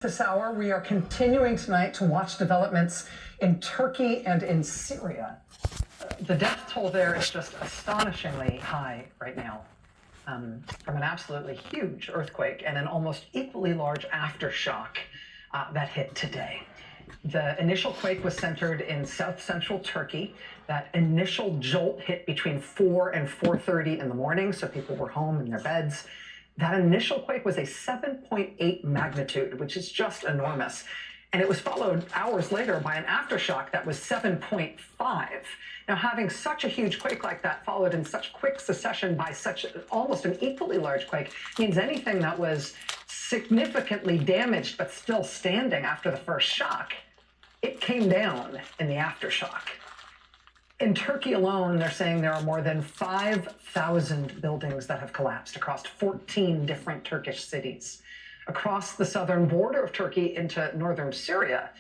This hour, we are continuing tonight to watch developments in Turkey and in Syria. The death toll there is just astonishingly high right now, from an absolutely huge earthquake and an almost equally large aftershock that hit today. The initial quake was centered in south-central Turkey. That initial jolt hit between 4 and 4:30 in the morning, so people were home in their beds. That initial quake was a 7.8 magnitude, which is just enormous. And it was followed hours later by an aftershock that was 7.5. Now, having such a huge quake like that followed in such quick succession by such almost an equally large quake means anything that was significantly damaged but still standing after the first shock, it came down in the aftershock. In Turkey alone, they're saying there are more than 5,000 buildings that have collapsed across 14 different Turkish cities. Across the southern border of Turkey into northern Syria,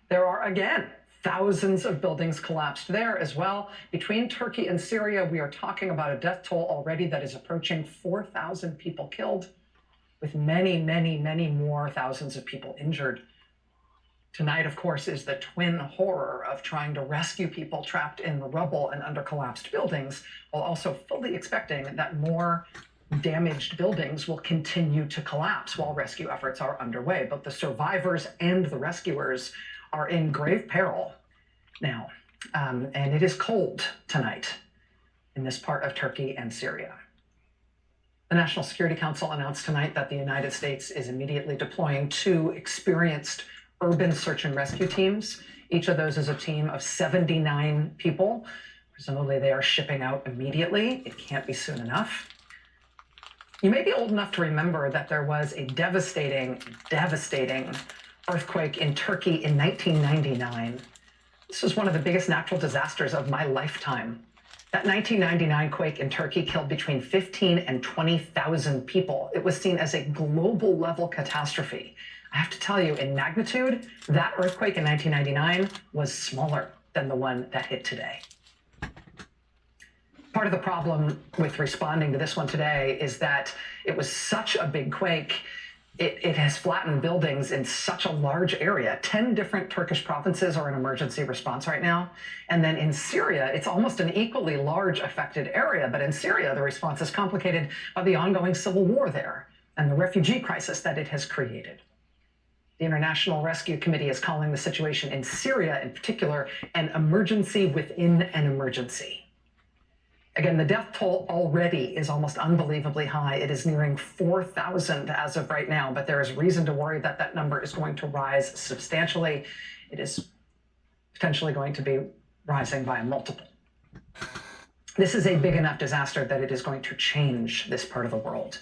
there are, again, thousands of buildings collapsed there as well. Between Turkey and Syria, we are talking about a death toll already that is approaching 4,000 people killed, with many, many, many more thousands of people injured. Tonight, of course, is the twin horror of trying to rescue people trapped in the rubble and under collapsed buildings, while also fully expecting that more damaged buildings will continue to collapse while rescue efforts are underway. Both the survivors and the rescuers are in grave peril now, and it is cold tonight in this part of Turkey and Syria. The National Security Council announced tonight that the United States is immediately deploying 2 experienced urban search and rescue teams. Each of those is a team of 79 people. Presumably they are shipping out immediately. It can't be soon enough. You may be old enough to remember that there was a devastating earthquake in Turkey in 1999. This was one of the biggest natural disasters of my lifetime. That 1999 quake in Turkey killed between 15 and 20,000 people. It was seen as a global level catastrophe. I have to tell you, in magnitude, that earthquake in 1999 was smaller than the one that hit today. Part of the problem with responding to this one today is that it was such a big quake. It has flattened buildings in such a large area. 10 different Turkish provinces are in emergency response right now. And then in Syria, it's almost an equally large affected area. But in Syria, the response is complicated by the ongoing civil war there and the refugee crisis that it has created. The International Rescue Committee is calling the situation in Syria in particular an emergency within an emergency. Again, the death toll already is almost unbelievably high. It is nearing 4,000 as of right now, but there is reason to worry that that number is going to rise substantially. It is potentially going to be rising by a multiple. This is a big enough disaster that it is going to change this part of the world.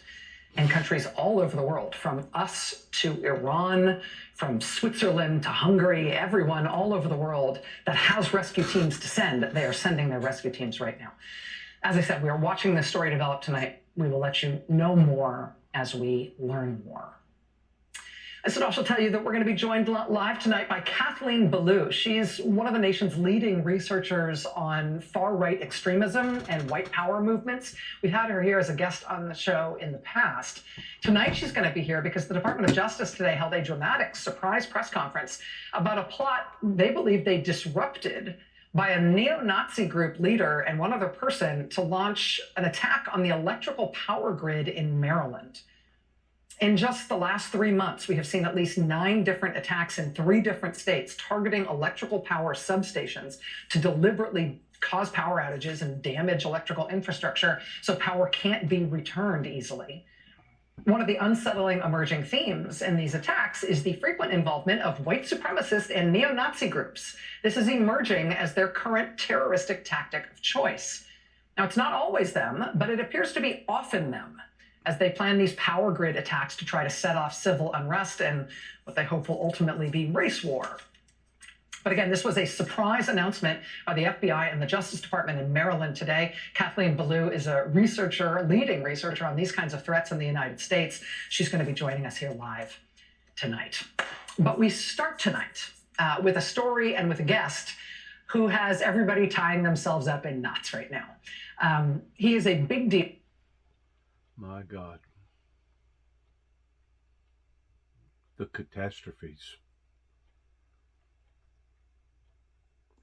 And countries all over the world, from us to Iran, from Switzerland to Hungary, everyone all over the world that has rescue teams to send, they are sending their rescue teams right now. As I said, we are watching this story develop tonight. We will let you know more as we learn more. I should also tell you that we're going to be joined live tonight by Kathleen Belew. She's one of the nation's leading researchers on far-right extremism and white power movements. We've had her here as a guest on the show in the past. Tonight, she's going to be here because the Department of Justice today held a dramatic surprise press conference about a plot they believe they disrupted by a neo-Nazi group leader and one other person to launch an attack on the electrical power grid in Maryland. In just the last 3 months, we have seen at least 9 different attacks in 3 different states targeting electrical power substations to deliberately cause power outages and damage electrical infrastructure so power can't be returned easily. One of the unsettling emerging themes in these attacks is the frequent involvement of white supremacist and neo-Nazi groups. This is emerging as their current terroristic tactic of choice. Now, it's not always them, but it appears to be often them, as they plan these power grid attacks to try to set off civil unrest and what they hope will ultimately be race war. But again, this was a surprise announcement by the FBI and the Justice Department in Maryland today. Kathleen Belew is a researcher, leading researcher on these kinds of threats in the United States. She's going to be joining us here live tonight. But we start tonight with a story and with a guest who has everybody tying themselves up in knots right now. He is a big deal. My God. the catastrophes.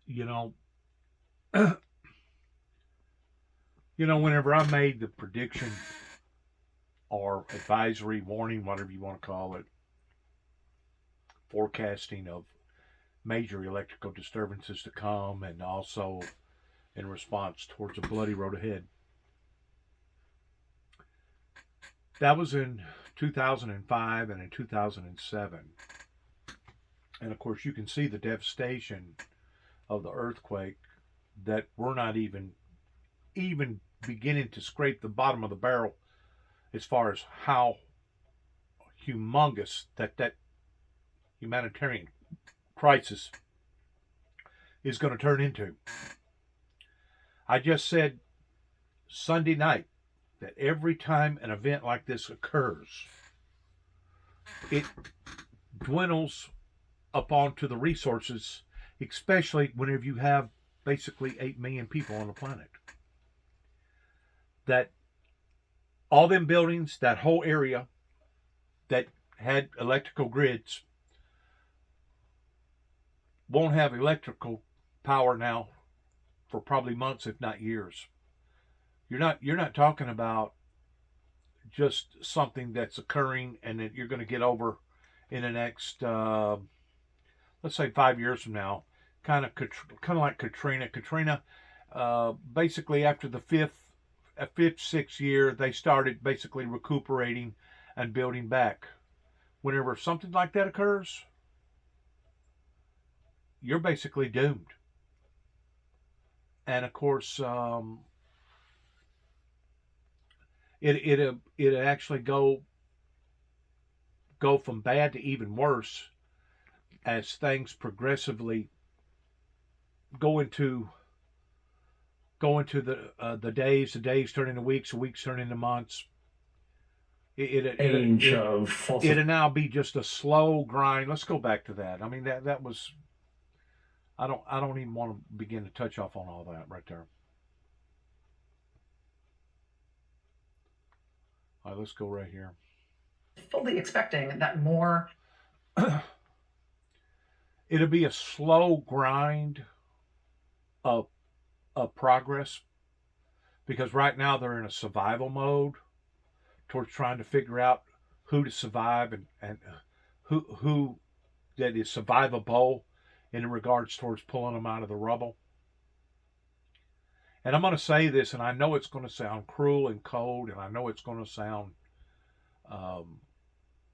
You know, whenever I made the prediction or advisory, warning, whatever you want to call it, forecasting of major electrical disturbances to come, and also in response towards a bloody road ahead. That was in 2005 and in 2007. And of course, you can see the devastation of the earthquake that we're not even beginning to scrape the bottom of the barrel as far as how humongous that humanitarian crisis is going to turn into. I just said Sunday night that every time an event like this occurs, it dwindles up onto the resources, especially whenever you have basically 8 million people on the planet. That all them buildings, that whole area that had electrical grids, won't have electrical power now for probably months, if not years. You're not talking about just something that's occurring and that you're going to get over in the next let's say 5 years from now. Kind of like Katrina. Katrina, basically after the fifth, sixth year, they started basically recuperating and building back. Whenever something like that occurs, you're basically doomed. And of course, it actually go from bad to even worse as things progressively go into the days, turn into weeks, the weeks turn into months. Age of false. It'll now be just a slow grind. Let's go back to that. I mean, that was. I don't even want to begin to touch off on all that right there. All right, let's go right here. Fully expecting that more. It'll be a slow grind of progress, because right now they're in a survival mode towards trying to figure out who to survive and who that is survivable in regards towards pulling them out of the rubble. And I'm going to say this, and I know it's going to sound cruel and cold, and I know it's going to sound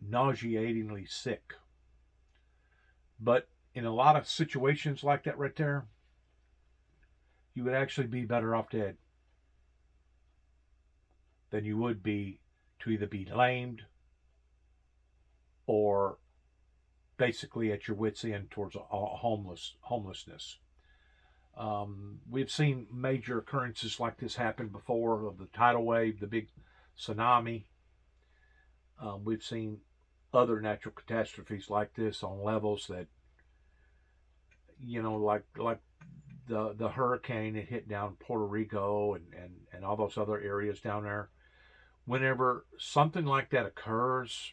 nauseatingly sick. But in a lot of situations like that right there, you would actually be better off dead than you would be to either be lamed or basically at your wits' end towards homelessness. We've seen major occurrences like this happen before, of the tidal wave, the big tsunami. We've seen other natural catastrophes like this on levels that, like the hurricane that hit down Puerto Rico and all those other areas down there. Whenever something like that occurs,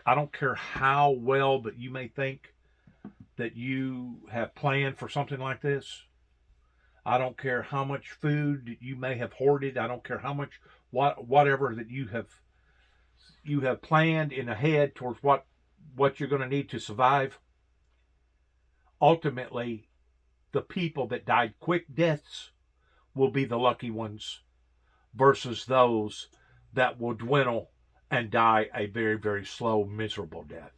I don't care how well that you may think that you have planned for something like this. I don't care how much food you may have hoarded. I don't care how much whatever that you have planned in ahead towards what you're going to need to survive. Ultimately, the people that died quick deaths will be the lucky ones versus those that will dwindle and die a very, very slow, miserable death.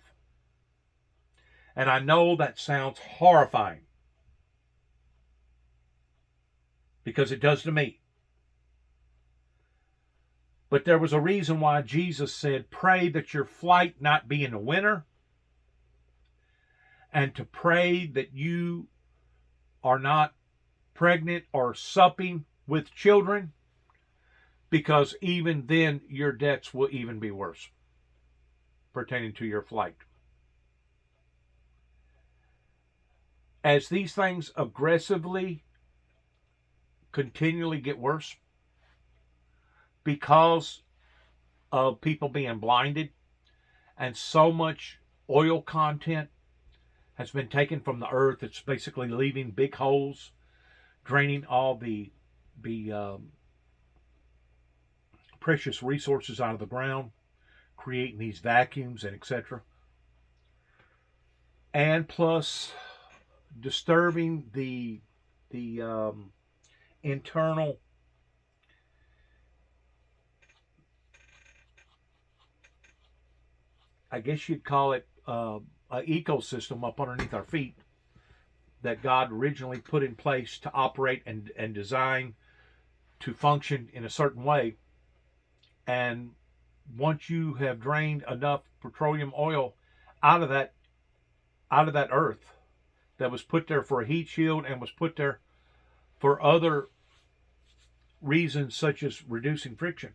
And I know that sounds horrifying, because it does to me. But there was a reason why Jesus said, pray that your flight not be in the winter, and to pray that you are not pregnant or supping with children, because even then your deaths will even be worse pertaining to your flight. As these things aggressively continually get worse because of people being blinded and so much oil content has been taken from the earth. It's basically leaving big holes, draining all the precious resources out of the ground, creating these vacuums and etc. And plus disturbing the internal I guess you'd call it an ecosystem up underneath our feet that God originally put in place to operate and design to function in a certain way. And once you have drained enough petroleum oil out of that earth that was put there for a heat shield and was put there for other reasons such as reducing friction,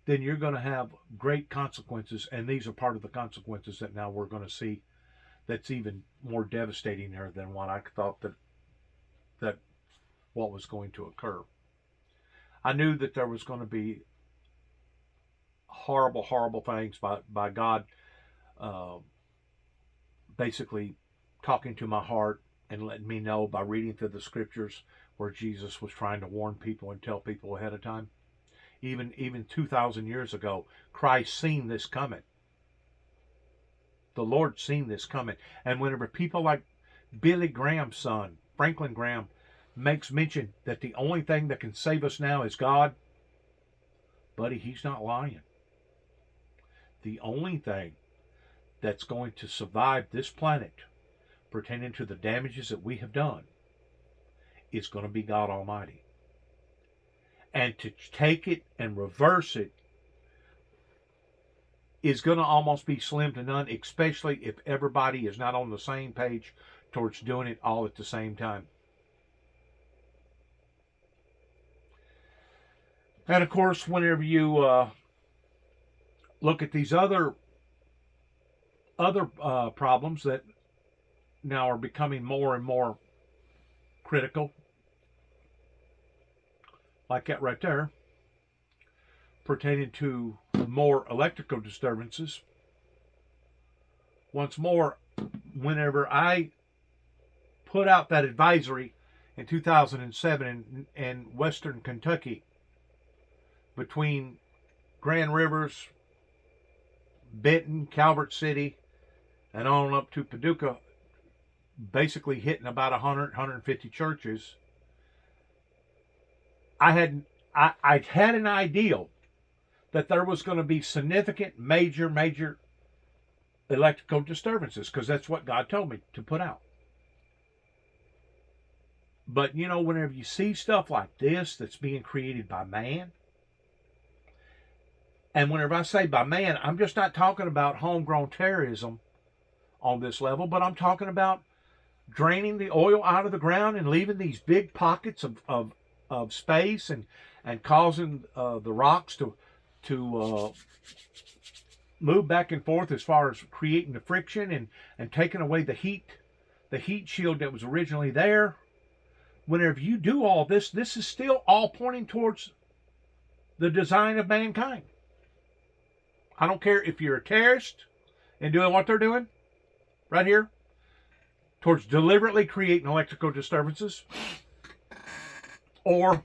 then you're going to have great consequences, and these are part of the consequences that now we're going to see that's even more devastating there than what I thought that what was going to occur. I knew that there was going to be horrible things by God basically talking to my heart and letting me know by reading through the scriptures where Jesus was trying to warn people and tell people ahead of time. Even 2,000 years ago, Christ seen this coming. The Lord seen this coming. And whenever people like Billy Graham's son, Franklin Graham, makes mention that the only thing that can save us now is God, buddy, he's not lying. The only thing that's going to survive this planet pertaining to the damages that we have done is going to be God Almighty. And to take it and reverse it is going to almost be slim to none, especially if everybody is not on the same page towards doing it all at the same time. And of course, whenever you look at these other problems that now are becoming more and more critical, like that right there, pertaining to more electrical disturbances. Once more, whenever I put out that advisory in 2007 in western Kentucky between Grand Rivers, Benton, Calvert City, and on up to Paducah, basically hitting about 150 churches, I had an idea that there was going to be significant, major electrical disturbances, because that's what God told me to put out. But you know, whenever you see stuff like this that's being created by man, and whenever I say by man, I'm just not talking about homegrown terrorism on this level, but I'm talking about draining the oil out of the ground and leaving these big pockets of space and causing the rocks to move back and forth as far as creating the friction and taking away the heat shield that was originally there. Whenever you do all this, this is still all pointing towards the design of mankind. I don't care if you're a terrorist and doing what they're doing right here, towards deliberately creating electrical disturbances, or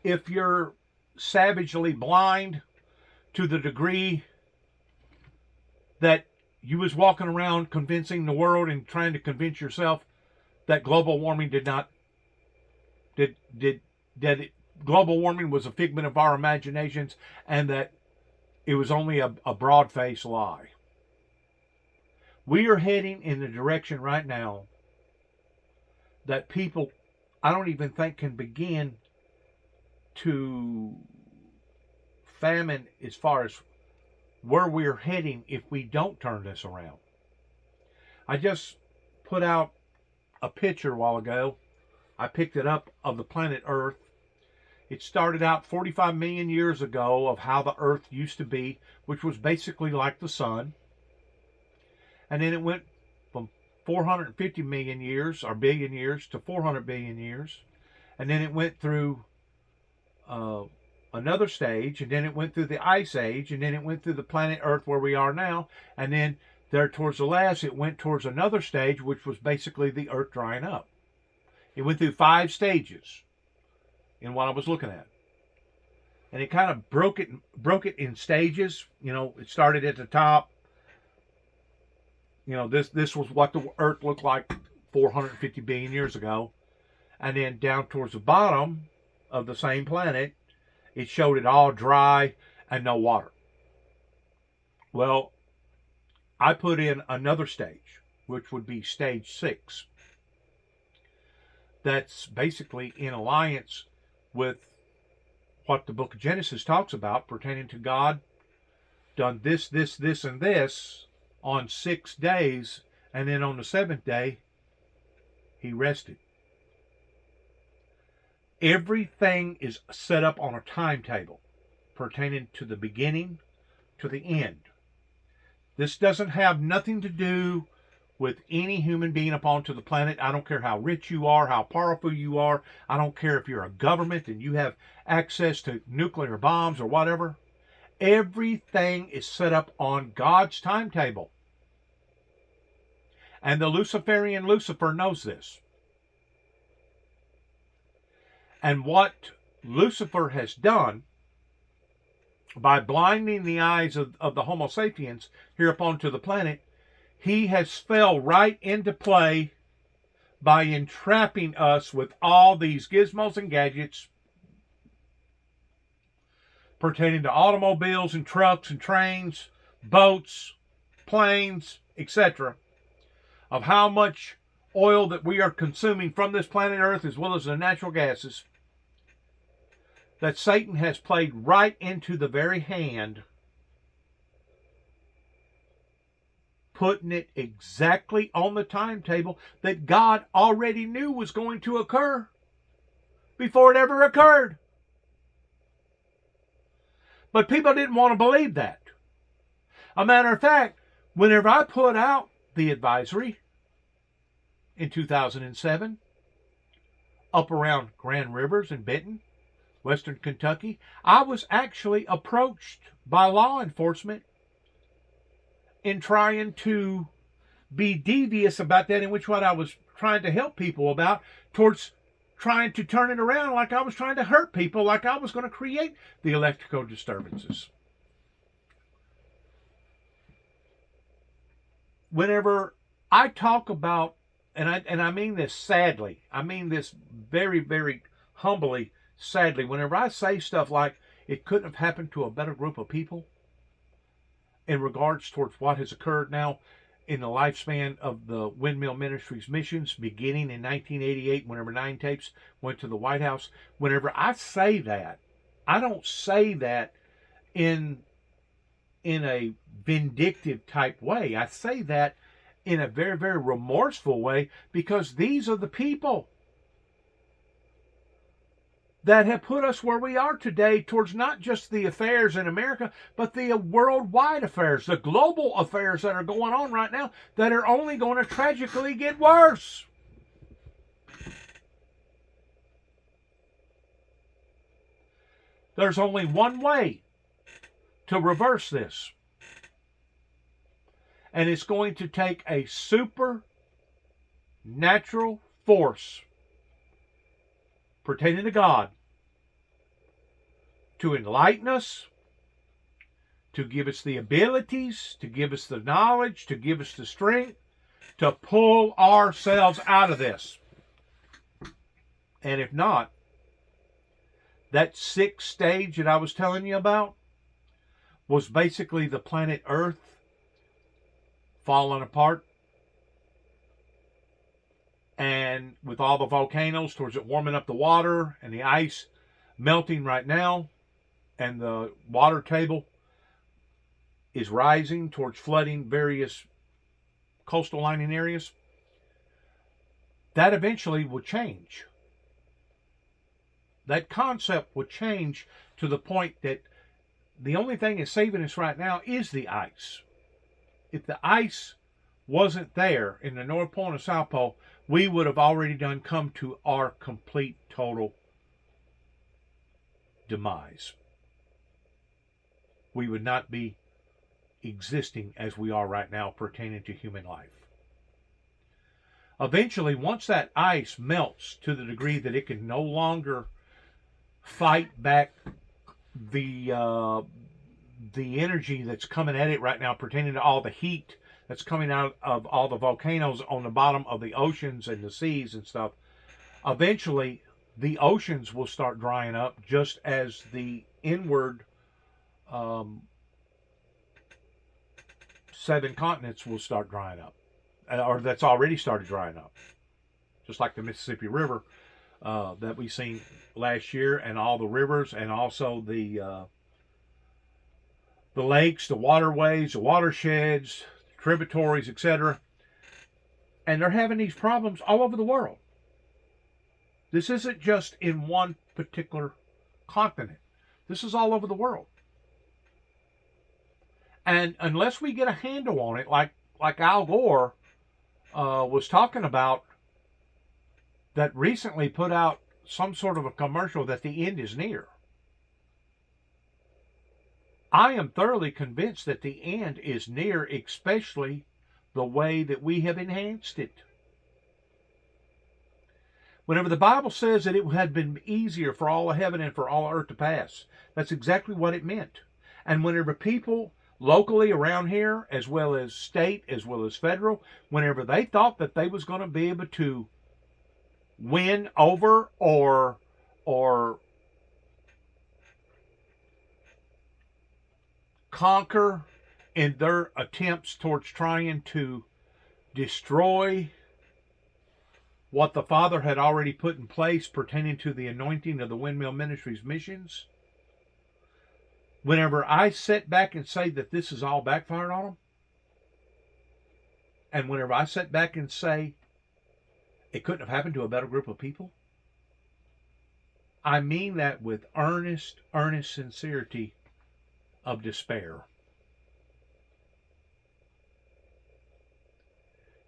if you're savagely blind to the degree that you was walking around convincing the world and trying to convince yourself that global warming global warming was a figment of our imaginations and that it was only a broad-faced lie. We are heading in the direction right now that people, I don't even think, can begin to fathom as far as where we're heading if we don't turn this around. I just put out a picture a while ago. I picked it up of the planet Earth. It started out 45 million years ago of how the Earth used to be, which was basically like the sun. And then it went from 450 million years or billion years to 400 billion years. And then it went through a another stage, and then it went through the ice age, and then it went through the planet Earth where we are now, and then there towards the last it went towards another stage, which was basically the Earth drying up. It went through 5 stages in what I was looking at, and it kind of broke it in stages. It started at the top. This was what the Earth looked like 450 billion years ago, and then down towards the bottom of the same planet, it showed it all dry and no water. Well, I put in another stage, which would be stage 6. That's basically in alliance with what the book of Genesis talks about pertaining to God done this, and this on 6 days, and then on the 7th day, he rested. Everything is set up on a timetable pertaining to the beginning to the end. This doesn't have nothing to do with any human being upon to the planet. I don't care how rich you are, how powerful you are. I don't care if you're a government and you have access to nuclear bombs or whatever. Everything is set up on God's timetable. And the Luciferian Lucifer knows this. And what Lucifer has done by blinding the eyes of the Homo sapiens here upon to the planet, he has fell right into play by entrapping us with all these gizmos and gadgets pertaining to automobiles and trucks and trains, boats, planes, etc., of how much oil that we are consuming from this planet Earth as well as the natural gases, that Satan has played right into the very hand, putting it exactly on the timetable that God already knew was going to occur before it ever occurred. But people didn't want to believe that. A matter of fact, whenever I put out the advisory in 2007, up around Grand Rivers and Benton, Western Kentucky, I was actually approached by law enforcement in trying to be devious about that, in which what I was trying to help people about, towards trying to turn it around like I was trying to hurt people, like I was going to create the electrical disturbances. Whenever I talk about, and I mean this sadly, I mean this very, very humbly, sadly, whenever I say stuff like it couldn't have happened to a better group of people in regards towards what has occurred now in the lifespan of the Windmill Ministries missions beginning in 1988, whenever 9 tapes went to the White House, whenever I say that, I don't say that in a vindictive type way. I say that in a very, very remorseful way, because these are the people that have put us where we are today towards not just the affairs in America, but the worldwide affairs, the global affairs that are going on right now that are only going to tragically get worse. There's only one way to reverse this. And it's going to take a supernatural force pertaining to God to enlighten us, to give us the abilities, to give us the knowledge, to give us the strength, to pull ourselves out of this. And if not, that 6th stage that I was telling you about was basically the planet Earth falling apart, and with all the volcanoes towards it warming up the water and the ice melting right now, and the water table is rising towards flooding various coastal lining areas, that eventually will change. That concept will change to the point that the only thing that's saving us right now is the ice. If the ice wasn't there in the North Pole and the South Pole, we would have already come to our complete, total demise. we would not be existing as we are right now pertaining to human life. Eventually, once that ice melts to the degree that it can no longer fight back the energy that's coming at it right now pertaining to all the heat that's coming out of all the volcanoes on the bottom of the oceans and the seas and stuff, eventually the oceans will start drying up just as the inward um, 7 continents will start drying up, or that's already started drying up, just like the Mississippi River that we seen last year, and all the rivers, and also the lakes, the waterways, the watersheds, tributaries, etc. And they're having these problems all over the world. This isn't just in one particular continent. This is all over the world. And unless we get a handle on it, like Al Gore was talking about, that recently put out some sort of a commercial that the end is near. I am thoroughly convinced that the end is near, especially the way that we have enhanced it. Whenever the Bible says that it had been easier for all of heaven and for all earth to pass, that's exactly what it meant. And whenever people locally around here, as well as state, as well as federal, whenever they thought that they was going to be able to win over or conquer in their attempts towards trying to destroy what the Father had already put in place pertaining to the anointing of the Windmill Ministries missions, whenever I sit back and say that this is all backfired on them, and whenever I sit back and say it couldn't have happened to a better group of people, I mean that with earnest sincerity of despair.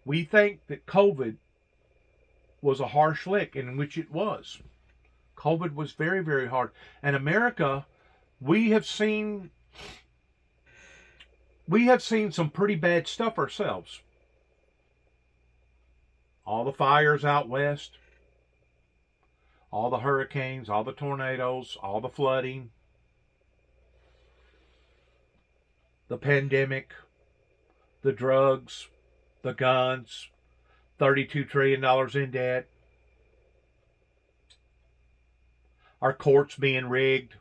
We think that COVID was a harsh lick, in which it was. COVID was very, very hard. And America, we have seen some pretty bad stuff ourselves. All the fires out west, all the hurricanes, all the tornadoes, all the flooding, the pandemic, the drugs, the guns, $32 trillion in debt, our courts being rigged,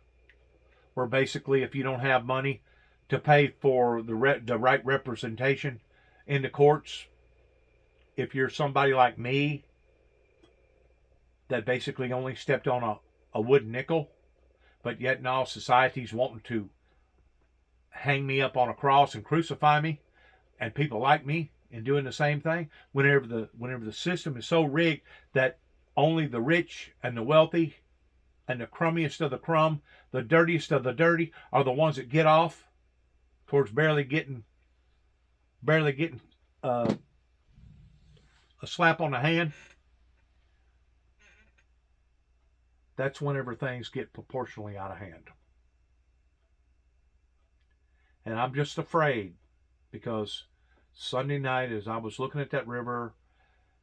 where basically if you don't have money to pay for the right representation in the courts, if you're somebody like me that basically only stepped on a wooden nickel, but yet now society's wanting to hang me up on a cross and crucify me, and people like me in doing the same thing, whenever the system is so rigged that only the rich and the wealthy and the crummiest of the crumb, the dirtiest of the dirty, are the ones that get off towards barely getting a slap on the hand. That's whenever things get proportionally out of hand. And I'm just afraid, because Sunday night, as I was looking at that river,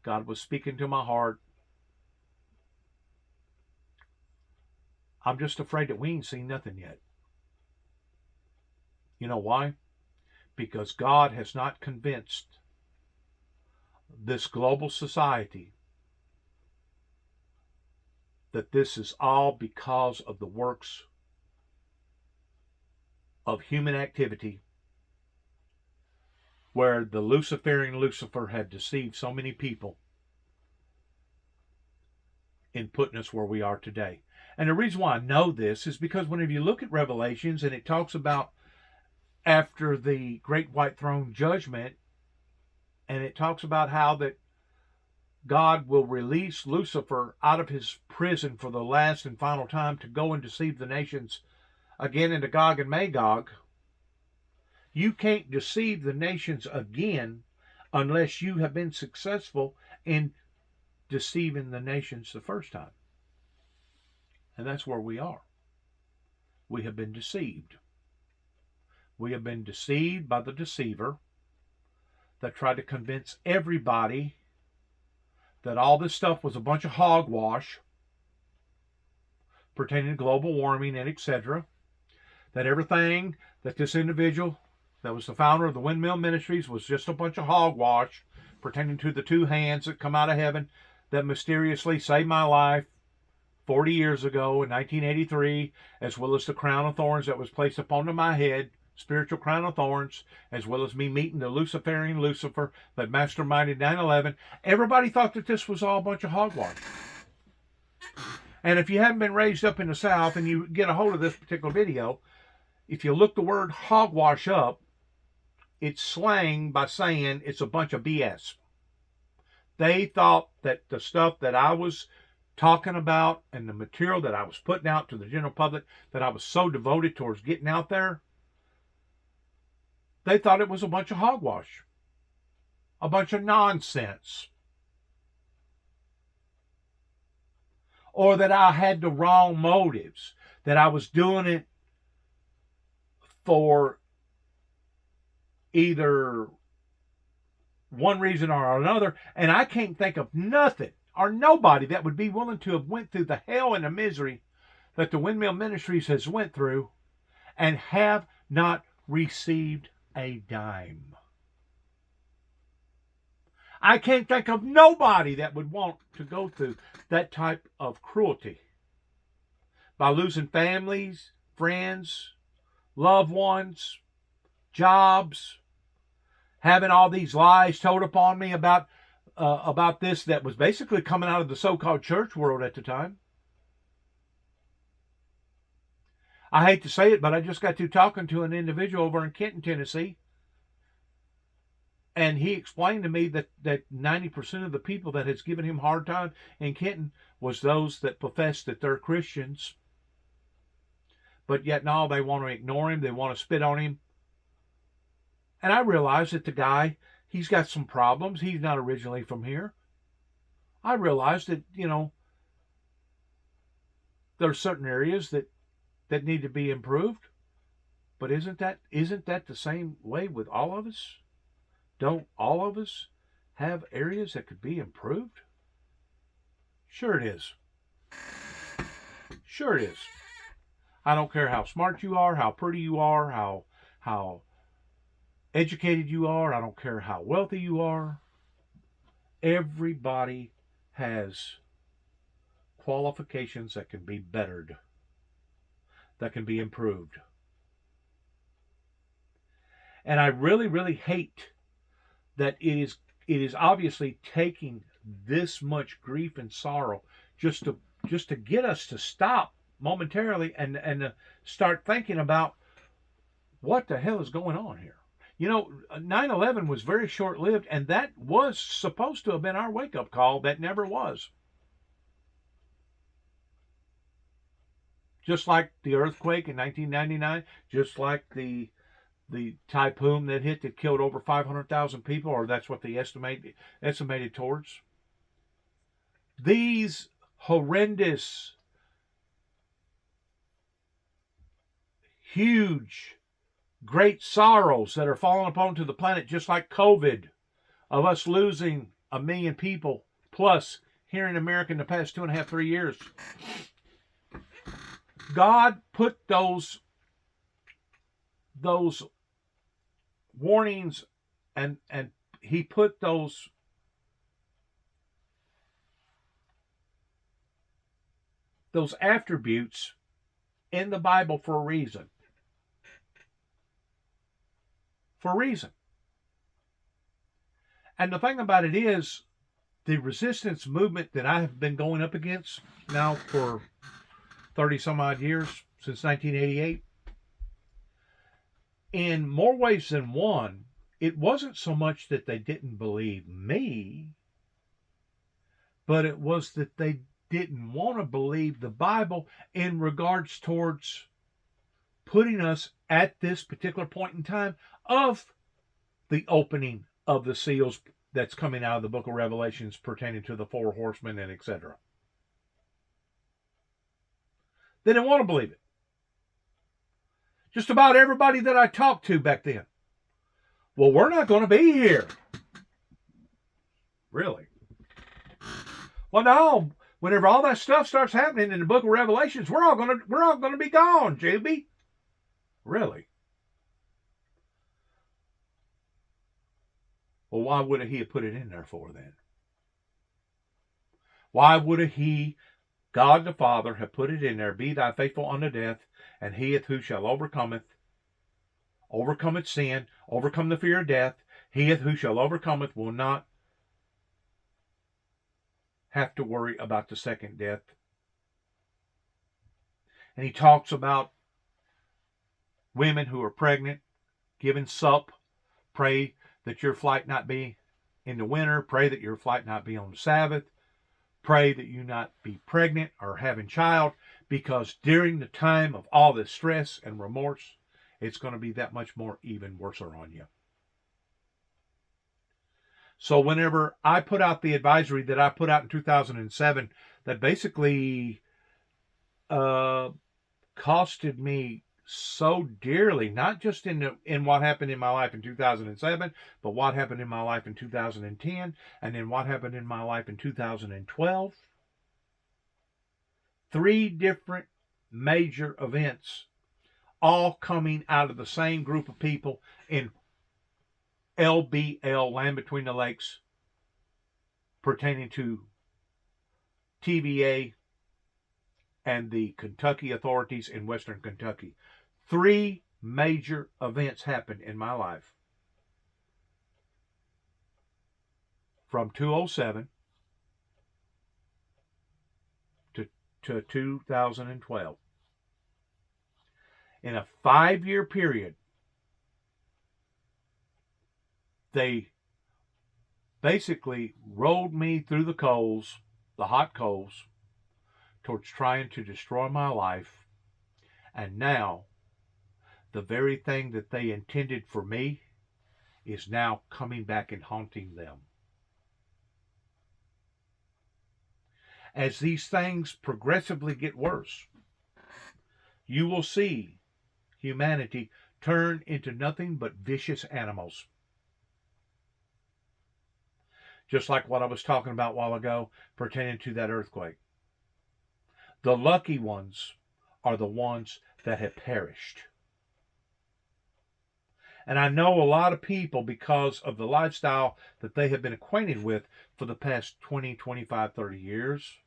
God was speaking to my heart. I'm just afraid that we ain't seen nothing yet. You know why? Because God has not convinced this global society that this is all because of the works of human activity, where the Luciferian Lucifer had deceived so many people in putting us where we are today. And the reason why I know this is because whenever you look at Revelations and it talks about after the great white throne judgment, and it talks about how that God will release Lucifer out of his prison for the last and final time to go and deceive the nations again into Gog and Magog. You can't deceive the nations again unless you have been successful in deceiving the nations the first time. And that's where we are. We have been deceived. We have been deceived by the deceiver that tried to convince everybody that all this stuff was a bunch of hogwash pertaining to global warming and etc. That everything that this individual that was the founder of the Windmill Ministries was just a bunch of hogwash pertaining to the two hands that come out of heaven that mysteriously saved my life 40 years ago in 1983, as well as the crown of thorns that was placed upon my head, spiritual crown of thorns, as well as me meeting the Luciferian Lucifer that masterminded 9/11. Everybody thought that this was all a bunch of hogwash. And if you haven't been raised up in the South and you get a hold of this particular video, if you look the word hogwash up, it's slang by saying it's a bunch of BS. They thought that the stuff that I was talking about and the material that I was putting out to the general public, that I was so devoted towards getting out there, they thought it was a bunch of hogwash, a bunch of nonsense. Or that I had the wrong motives, that I was doing it for either one reason or another, and I can't think of nothing or nobody that would be willing to have went through the hell and the misery that the Windmill Ministries has went through and have not received a dime. I can't think of nobody that would want to go through that type of cruelty by losing families, friends, loved ones, jobs, having all these lies told upon me about this that was basically coming out of the so-called church world at the time. I hate to say it, but I just got through talking to an individual over in Kenton, Tennessee, and he explained to me that 90% of the people that has given him a hard time in Kenton was those that profess that they're Christians, but yet no, they want to ignore him, they want to spit on him. And I realized that the guy, he's got some problems. He's not originally from here. I realized that, there are certain areas that need to be improved. But isn't that the same way with all of us? Don't all of us have areas that could be improved? Sure it is. Sure it is. I don't care how smart you are, how pretty you are, how educated you are. I don't care how wealthy you are. Everybody has qualifications that can be bettered, that can be improved. And I really, really hate that it is obviously taking this much grief and sorrow just to get us to stop momentarily and start thinking about what the hell is going on here. 9/11 was very short-lived, and that was supposed to have been our wake-up call. That never was. Just like the earthquake in 1999, just like the typhoon that hit that killed over 500,000 people, or that's what they estimated towards. These horrendous, huge, great sorrows that are falling upon to the planet, just like COVID, of us losing 1 million people plus here in America in the past 2.5, 3 years. God put those warnings and he put those attributes in the Bible for a reason. For a reason. And the thing about it is, the resistance movement that I have been going up against now for 30 some odd years, since 1988, in more ways than one, it wasn't so much that they didn't believe me, but it was that they didn't want to believe the Bible in regards towards putting us at this particular point in time of the opening of the seals that's coming out of the book of Revelations pertaining to the 4 horsemen and etc. They didn't want to believe it. Just about everybody that I talked to back then. Well, we're not going to be here. Really? Well, no. Whenever all that stuff starts happening in the book of Revelations, we're all gonna be gone, Juby. Really? Well, why would he have put it in there for then? Why would he, God the Father, have put it in there? Be thou faithful unto death, and he who shall overcometh sin, overcome the fear of death. He who shall overcometh will not have to worry about the second death. And he talks about women who are pregnant, giving sup. Pray that your flight not be in the winter. Pray that your flight not be on the Sabbath. Pray that you not be pregnant or having child, because during the time of all this stress and remorse, it's going to be that much more even worse on you. So whenever I put out the advisory that I put out in 2007, that basically costed me so dearly, not just in what happened in my life in 2007, but what happened in my life in 2010, and then what happened in my life in 2012. 3 different major events, all coming out of the same group of people in LBL, Land Between the Lakes, pertaining to TVA and the Kentucky authorities in Western Kentucky. 3 major events happened in my life from 2007 to 2012. In a 5-year period, they basically rolled me through the coals, the hot coals, towards trying to destroy my life. And now, the very thing that they intended for me is now coming back and haunting them. As these things progressively get worse, you will see humanity turn into nothing but vicious animals. Just like what I was talking about a while ago pertaining to that earthquake. The lucky ones are the ones that have perished. And I know a lot of people, because of the lifestyle that they have been acquainted with for the past 20, 25, 30 years,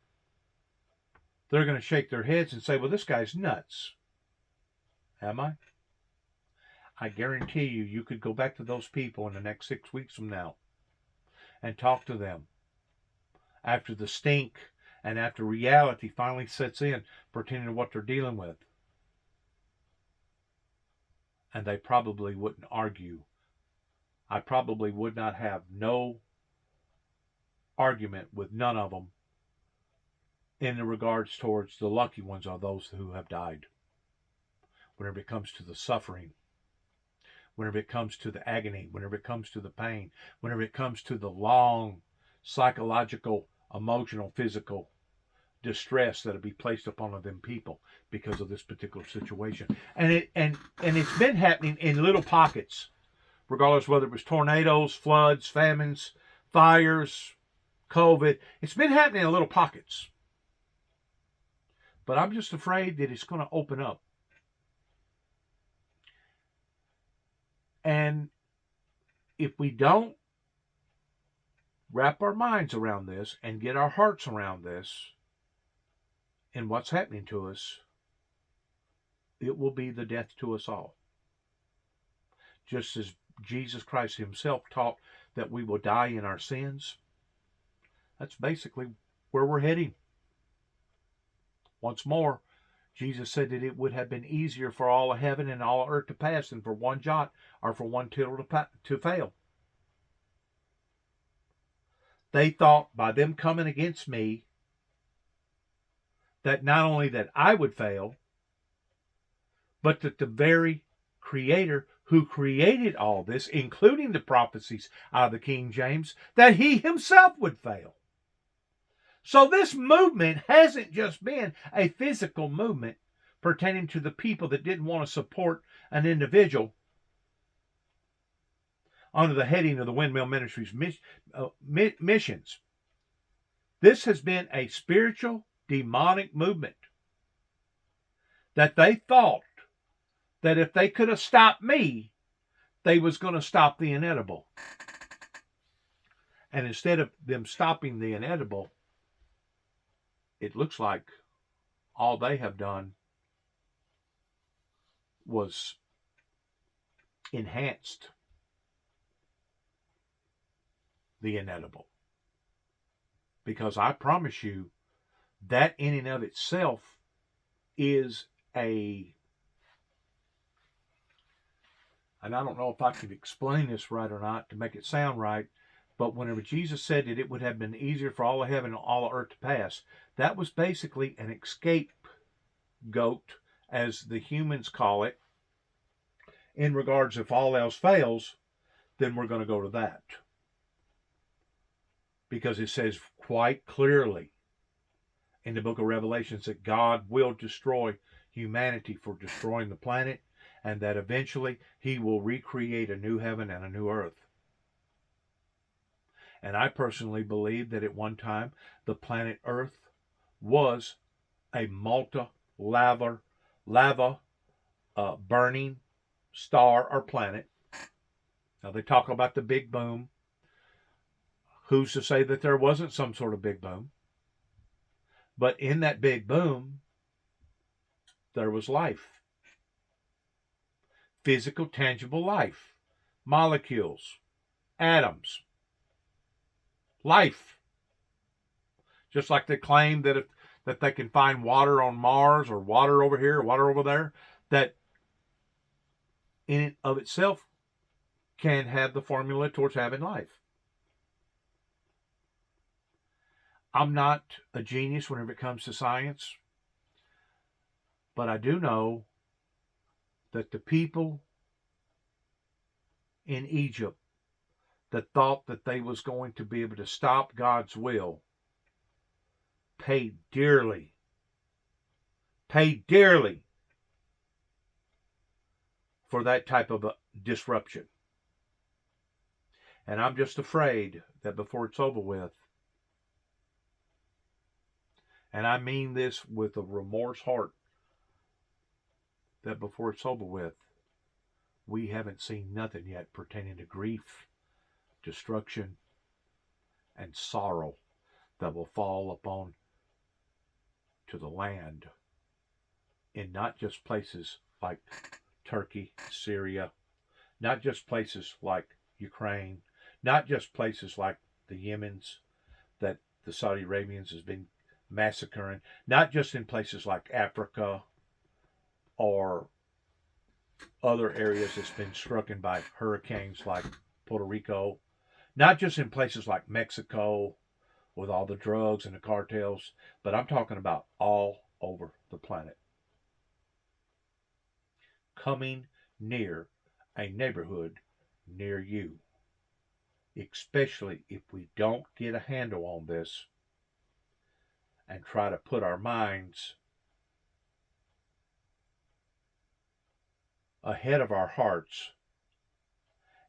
they're going to shake their heads and say, well, this guy's nuts. Am I? I guarantee you could go back to those people in the next 6 weeks from now and talk to them after the stink and after reality finally sets in pertaining to what they're dealing with. And they probably wouldn't argue. I probably would not have no argument with none of them in the regards towards the lucky ones are those who have died. Whenever it comes to the suffering, whenever it comes to the agony, whenever it comes to the pain, whenever it comes to the long psychological, emotional, physical distress that'll be placed upon them people because of this particular situation. And it's been happening in little pockets, regardless whether it was tornadoes, floods, famines, fires, COVID. It's been happening in little pockets. But I'm just afraid that it's going to open up. And if we don't wrap our minds around this and get our hearts around this and what's happening to us, it will be the death to us all. Just as Jesus Christ himself taught that we will die in our sins, that's basically where we're heading. Once more, Jesus said that it would have been easier for all of heaven and all of earth to pass than for one jot or for one tittle to fail. They thought by them coming against me that not only that I would fail, but that the very Creator who created all this, including the prophecies out of the King James, that he himself would fail. So this movement hasn't just been a physical movement pertaining to the people that didn't want to support an individual under the heading of the Windmill Ministries missions. This has been a spiritual demonic movement that they thought that if they could have stopped me, they was going to stop the inedible. And instead of them stopping the inedible, it looks like all they have done was enhanced the inedible. Because I promise you, that in and of itself is and I don't know if I can explain this right or not to make it sound right, but whenever Jesus said that it would have been easier for all of heaven and all of earth to pass, that was basically an scapegoat, as the humans call it, in regards if all else fails, then we're going to go to that. Because it says quite clearly in the book of Revelations that God will destroy humanity for destroying the planet, and that eventually he will recreate a new heaven and a new earth. And I personally believe that at one time the planet Earth was a lava burning star or planet. Now they talk about the big boom. Who's to say that there wasn't some sort of big boom? But in that big boom, there was life. Physical, tangible life. Molecules. Atoms. Life. Just like they claim that that they can find water on Mars or water over here or water over there, that in and of itself can have the formula towards having life. I'm not a genius whenever it comes to science, but I do know that the people in Egypt that thought that they was going to be able to stop God's will paid dearly for that type of a disruption. And I'm just afraid that before it's over with, and I mean this with a remorse heart, that before it's over with, we haven't seen nothing yet pertaining to grief, destruction, and sorrow that will fall upon to the land in not just places like Turkey, Syria, not just places like Ukraine, not just places like the Yemens that the Saudi Arabians has been massacring, not just in places like Africa or other areas that's been struck by hurricanes like Puerto Rico, not just in places like Mexico with all the drugs and the cartels, but I'm talking about all over the planet. Coming near a neighborhood near you, especially if we don't get a handle on this and try to put our minds ahead of our hearts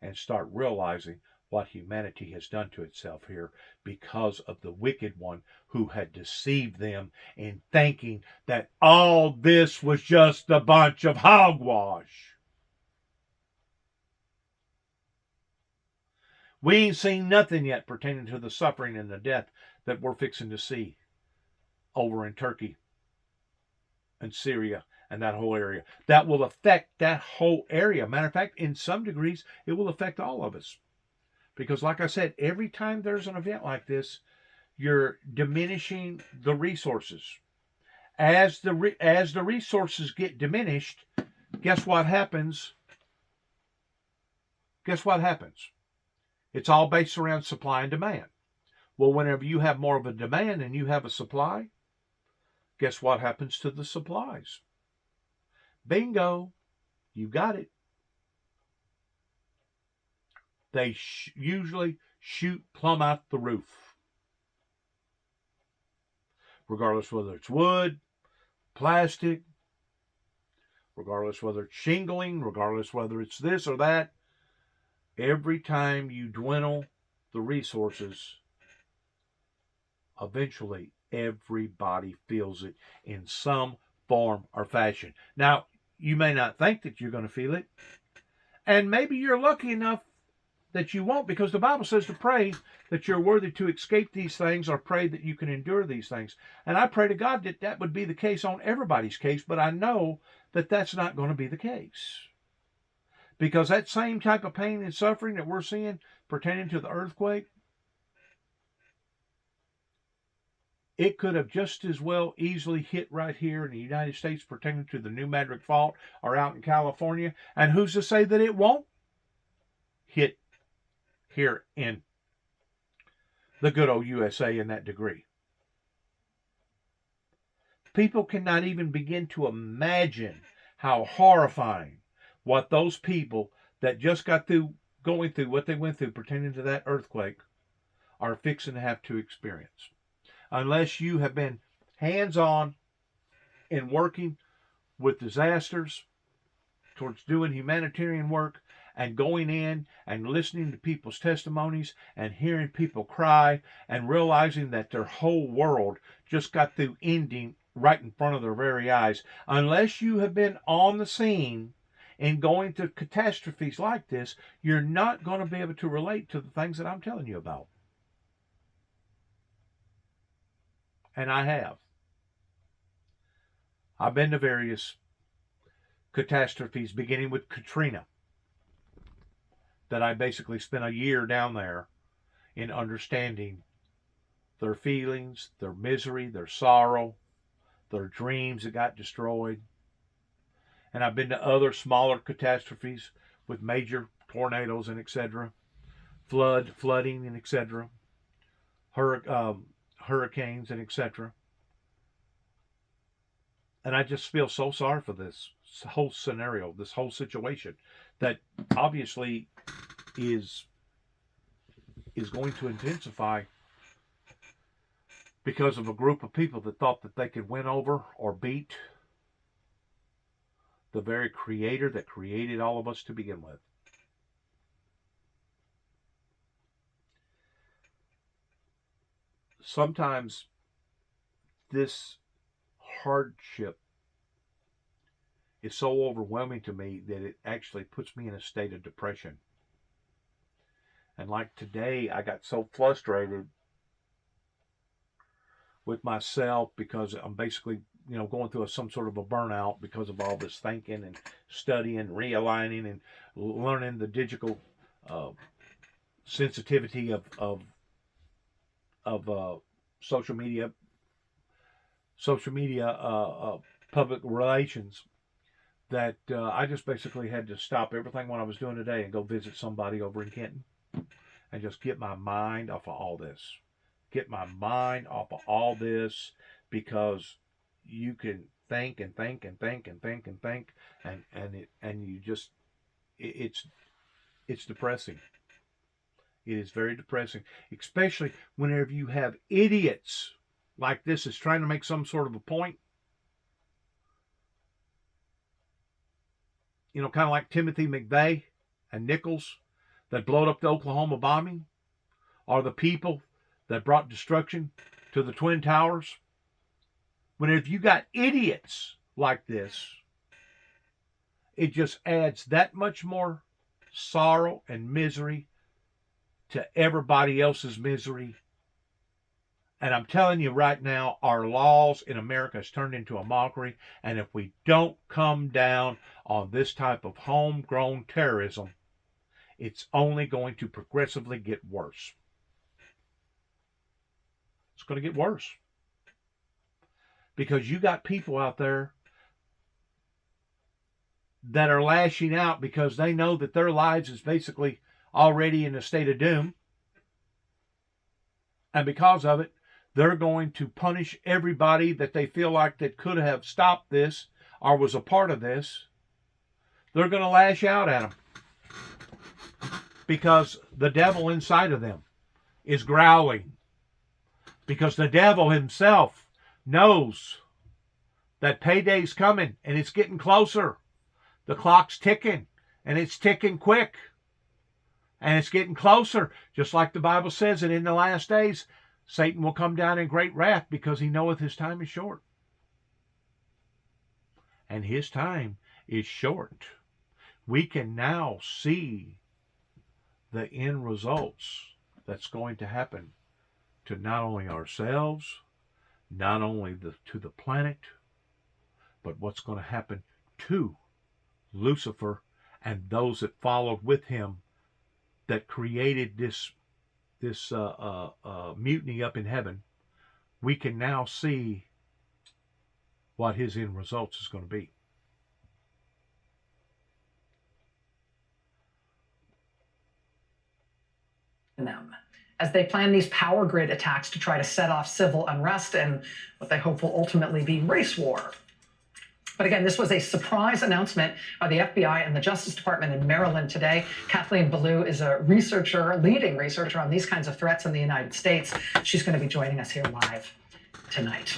and start realizing what humanity has done to itself here because of the wicked one who had deceived them in thinking that all this was just a bunch of hogwash. We ain't seen nothing yet pertaining to the suffering and the death that we're fixing to see over in Turkey and Syria and that whole area. That will affect that whole area. Matter of fact, in some degrees, it will affect all of us. Because like I said, every time there's an event like this, you're diminishing the resources. As the resources get diminished, guess what happens? Guess what happens? It's all based around supply and demand. Well, whenever you have more of a demand and you have a supply, guess what happens to the supplies? Bingo, you got it. They usually shoot plumb out the roof. Regardless whether it's wood, plastic, regardless whether it's shingling, regardless whether it's this or that, every time you dwindle the resources, eventually everybody feels it in some form or fashion. Now, you may not think that you're going to feel it, and maybe you're lucky enough that you won't, because the Bible says to pray that you're worthy to escape these things, or pray that you can endure these things. And I pray to God that that would be the case on everybody's case, but I know that that's not going to be the case. Because that same type of pain and suffering that we're seeing pertaining to the earthquake, it could have just as well easily hit right here in the United States pertaining to the New Madrid Fault, or out in California. And who's to say that it won't hit here in the good old USA in that degree? People cannot even begin to imagine how horrifying what those people that just got through going through what they went through pertaining to that earthquake are fixing to have to experience. Unless you have been hands-on in working with disasters, towards doing humanitarian work, and going in and listening to people's testimonies and hearing people cry and realizing that their whole world just got through ending right in front of their very eyes. Unless you have been on the scene and going through catastrophes like this, you're not going to be able to relate to the things that I'm telling you about. And I have. I've been to various catastrophes, beginning with Katrina, that I basically spent a year down there in understanding their feelings, their misery, their sorrow, their dreams that got destroyed. And I've been to other smaller catastrophes with major tornadoes and etc., flooding and etc., hurricanes and etc. And I just feel so sorry for this whole scenario, this whole situation that obviously is going to intensify because of a group of people that thought that they could win over or beat the very creator that created all of us to begin with. Sometimes this hardship is so overwhelming to me that it actually puts me in a state of depression. And like today, I got so frustrated with myself because I'm basically, going through some sort of a burnout because of all this thinking and studying, realigning, and learning the digital sensitivity of social media, public relations. That I just basically had to stop everything what I was doing today and go visit somebody over in Kenton and just get my mind off of all this. Get my mind off of all this, because you can think and think and think and think and think, and you just it's depressing. It is very depressing, especially whenever you have idiots like this is trying to make some sort of a point. Kind of like Timothy McVeigh and Nichols that blowed up the Oklahoma bombing, or the people that brought destruction to the Twin Towers. Whenever you got idiots like this, it just adds that much more sorrow and misery to everybody else's misery. And I'm telling you right now, our laws in America has turned into a mockery. And if we don't come down on this type of homegrown terrorism, it's only going to progressively get worse. It's going to get worse. Because you got people out there that are lashing out because they know that their lives is basically already in a state of doom. And because of it, they're going to punish everybody that they feel like that could have stopped this or was a part of this. They're going to lash out at them because the devil inside of them is growling. Because the devil himself knows that payday's coming and it's getting closer. The clock's ticking, and it's ticking quick, and it's getting closer. Just like the Bible says that in the last days, Satan will come down in great wrath because he knoweth his time is short. And his time is short. We can now see the end results that's going to happen to not only ourselves, not only to the planet, but what's going to happen to Lucifer and those that followed with him that created this mutiny up in heaven. We can now see what his end results is going to be. Them as they plan these power grid attacks to try to set off civil unrest and what they hope will ultimately be race war. But again, this was a surprise announcement by the FBI and the Justice Department in Maryland today. Kathleen Belew is a leading researcher on these kinds of threats in the United States. She's going to be joining us here live tonight.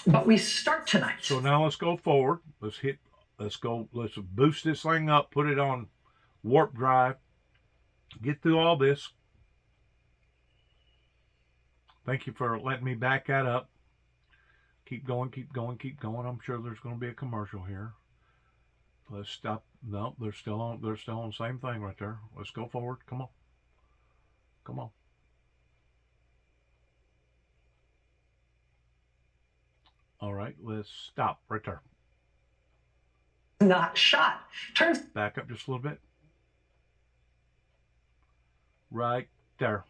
But we start tonight. So now let's go forward. Let's boost this thing up, put it on warp drive, get through all this. Thank you for letting me back that up. Keep going, keep going, keep going. I'm sure there's going to be a commercial here. Let's stop. No, they're still on the same thing right there. Let's go forward. Come on. Come on. All right, let's stop right there. Not shot. Turns back up just a little bit. Right there.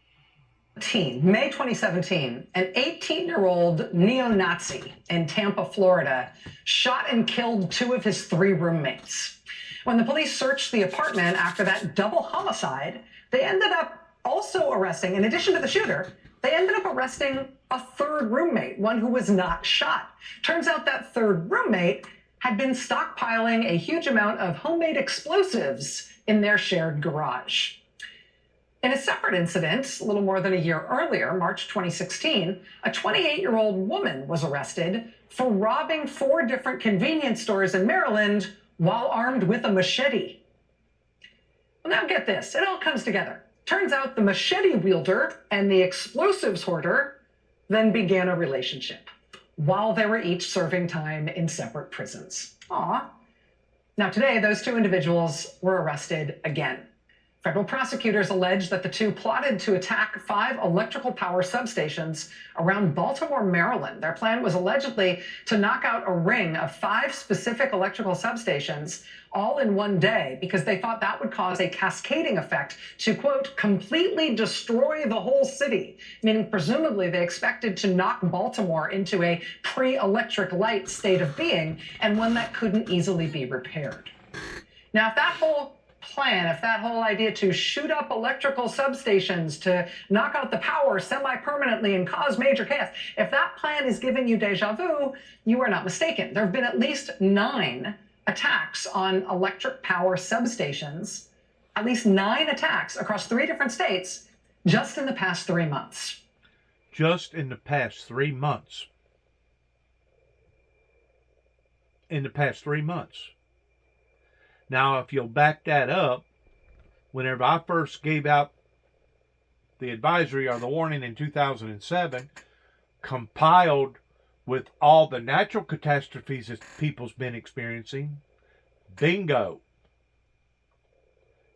May 2017, an 18-year-old neo-Nazi in Tampa, Florida, shot and killed 2 of his 3 roommates. When the police searched the apartment after that double homicide, they ended up also arresting, in addition to the shooter, they ended up arresting a 3rd roommate, one who was not shot. Turns out that 3rd roommate had been stockpiling a huge amount of homemade explosives in their shared garage. In a separate incident, a little more than a year earlier, March 2016, a 28-year-old woman was arrested for robbing 4 different convenience stores in Maryland while armed with a machete. Well, now get this, it all comes together. Turns out the machete wielder and the explosives hoarder then began a relationship while they were each serving time in separate prisons. Aw. Now today, those 2 individuals were arrested again. Federal prosecutors allege that the 2 plotted to attack 5 electrical power substations around Baltimore, Maryland. Their plan was allegedly to knock out a ring of 5 specific electrical substations all in one day because they thought that would cause a cascading effect to, quote, completely destroy the whole city, meaning presumably they expected to knock Baltimore into a pre-electric light state of being and one that couldn't easily be repaired. Now, if that whole idea to shoot up electrical substations to knock out the power semi-permanently and cause major chaos, if that plan is giving you deja vu, you are not mistaken. There have been at least 9 attacks on electric power substations, at least 9 attacks across 3 different states just in the past 3 months. Just in the past 3 months. In the past 3 months. Now, if you'll back that up, whenever I first gave out the advisory or the warning in 2007, compiled with all the natural catastrophes that people's been experiencing, bingo.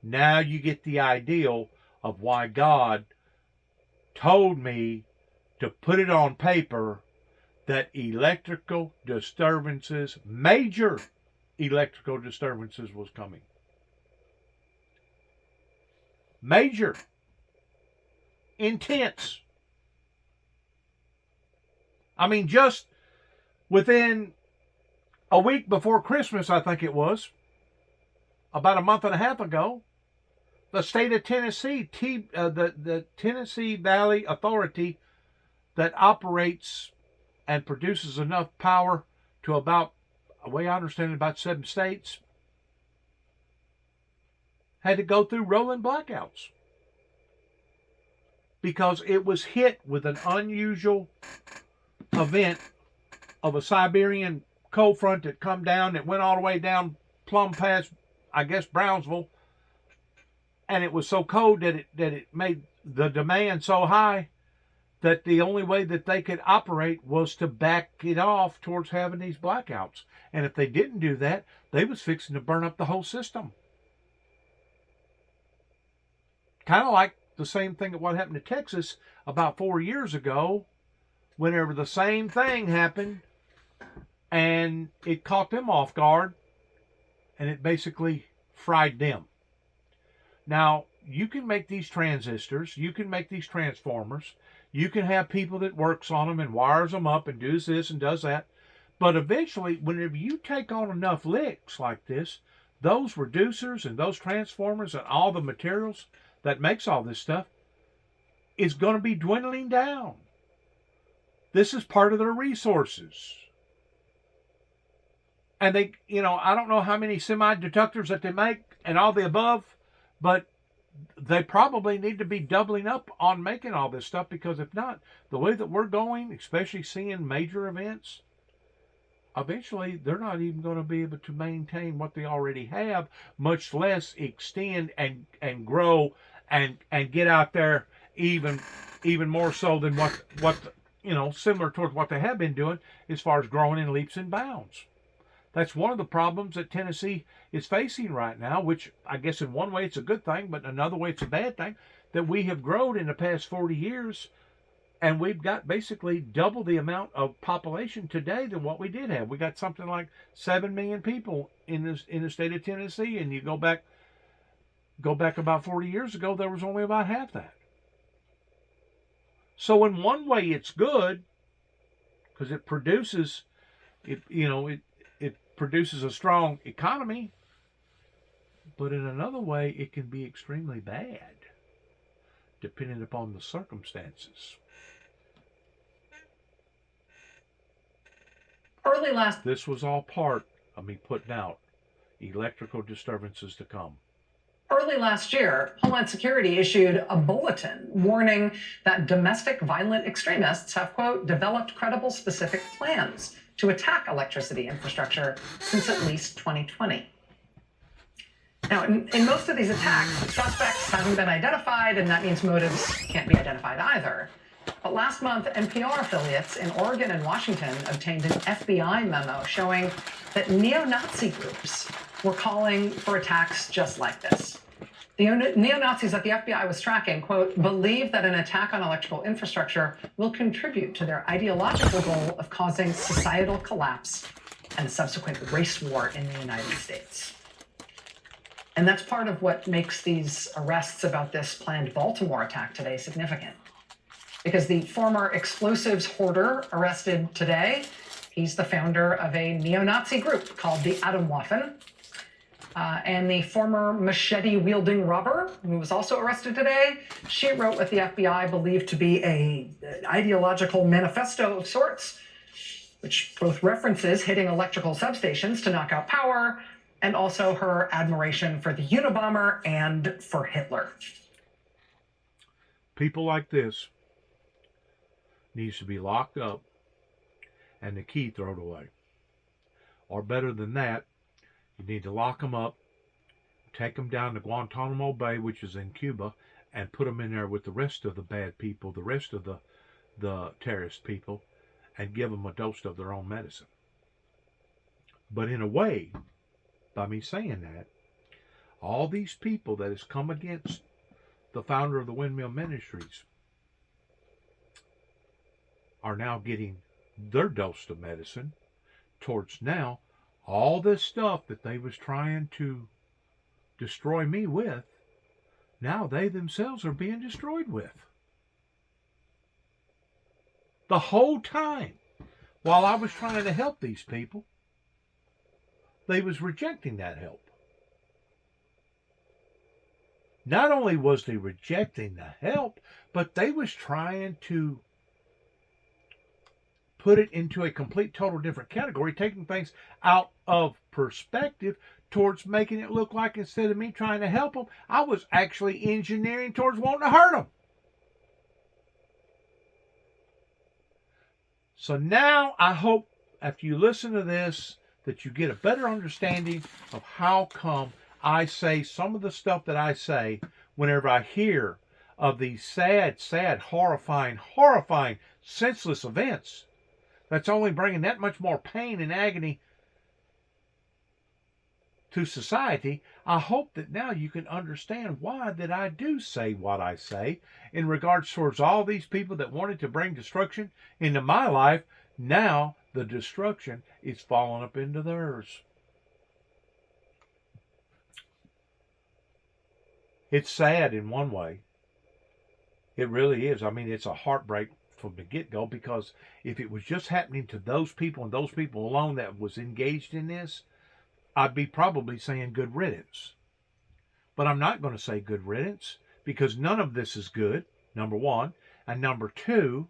Now you get the ideal of why God told me to put it on paper that electrical disturbances, major electrical disturbances was coming. Major. Intense. I mean, just within a week before Christmas, I think it was, about a month and a half ago, the state of Tennessee, the Tennessee Valley Authority that operates and produces enough power to about, the way I understand it, about 7 states, had to go through rolling blackouts because it was hit with an unusual event of a Siberian cold front that come down, that went all the way down plumb past I guess, Brownsville, and it was so cold that it made the demand so high that the only way that they could operate was to back it off towards having these blackouts. And if they didn't do that, they was fixing to burn up the whole system. Kind of like the same thing that what happened to Texas about 4 years ago, whenever the same thing happened, and it caught them off guard, and it basically fried them. Now, you can make these transistors, you can make these transformers, you can have people that works on them and wires them up and does this and does that. But eventually, whenever you take on enough licks like this, those reducers and those transformers and all the materials that makes all this stuff is going to be dwindling down. This is part of their resources. And they, I don't know how many semiconductors that they make and all the above, but they probably need to be doubling up on making all this stuff, because if not, the way that we're going, especially seeing major events, eventually they're not even going to be able to maintain what they already have, much less extend and grow and get out there even more so than what similar towards what they have been doing as far as growing in leaps and bounds. That's one of the problems that Tennessee is facing right now, which I guess in one way it's a good thing, but in another way it's a bad thing, that we have grown in the past 40 years, and we've got basically double the amount of population today than what we did have. We got something like 7 million people in the state of Tennessee, and you go back about 40 years ago, there was only about half that. So in one way it's good, because it produces it produces a strong economy, but in another way it can be extremely bad depending upon the circumstances. This was all part of me putting out electrical disturbances to come. Early last year, Homeland Security issued a bulletin warning that domestic violent extremists have, quote, developed credible specific plans to attack electricity infrastructure since at least 2020. Now, in most of these attacks, suspects haven't been identified, and that means motives can't be identified either. But last month, NPR affiliates in Oregon and Washington obtained an FBI memo showing that neo-Nazi groups were calling for attacks just like this. The neo-Nazis that the FBI was tracking, quote, believe that an attack on electrical infrastructure will contribute to their ideological goal of causing societal collapse and a subsequent race war in the United States. And that's part of what makes these arrests about this planned Baltimore attack today significant. Because the former explosives hoarder arrested today, he's the founder of a neo-Nazi group called the Atomwaffen. And the former machete-wielding robber, who was also arrested today, she wrote what the FBI believed to be an ideological manifesto of sorts, which both references hitting electrical substations to knock out power, and also her admiration for the Unabomber and for Hitler. People like this needs to be locked up and the key thrown away. Or better than that, you need to lock them up, take them down to Guantanamo Bay, which is in Cuba, and put them in there with the rest of the bad people, the rest of the terrorist people, and give them a dose of their own medicine. But in a way, by me saying that, all these people that has come against the founder of the Windmill Ministries are now getting their dose of medicine towards now all this stuff that they was trying to destroy me with, now they themselves are being destroyed with. The whole time, while I was trying to help these people, they was rejecting that help. Not only was they rejecting the help, but they was trying to put it into a complete, total different category, taking things out of perspective towards making it look like instead of me trying to help them, I was actually engineering towards wanting to hurt them. So now I hope after you listen to this that you get a better understanding of how come I say some of the stuff that I say whenever I hear of these sad, sad, horrifying, senseless events. That's only bringing that much more pain and agony to society. I hope that now you can understand why that I do say what I say in regards towards all these people that wanted to bring destruction into my life. Now the destruction is falling up into theirs. It's sad in one way. It really is. I mean, it's a heartbreak from the get-go, because if it was just happening to those people and those people alone that was engaged in this, I'd be probably saying good riddance. But I'm not going to say good riddance, because none of this is good, number one. And number two,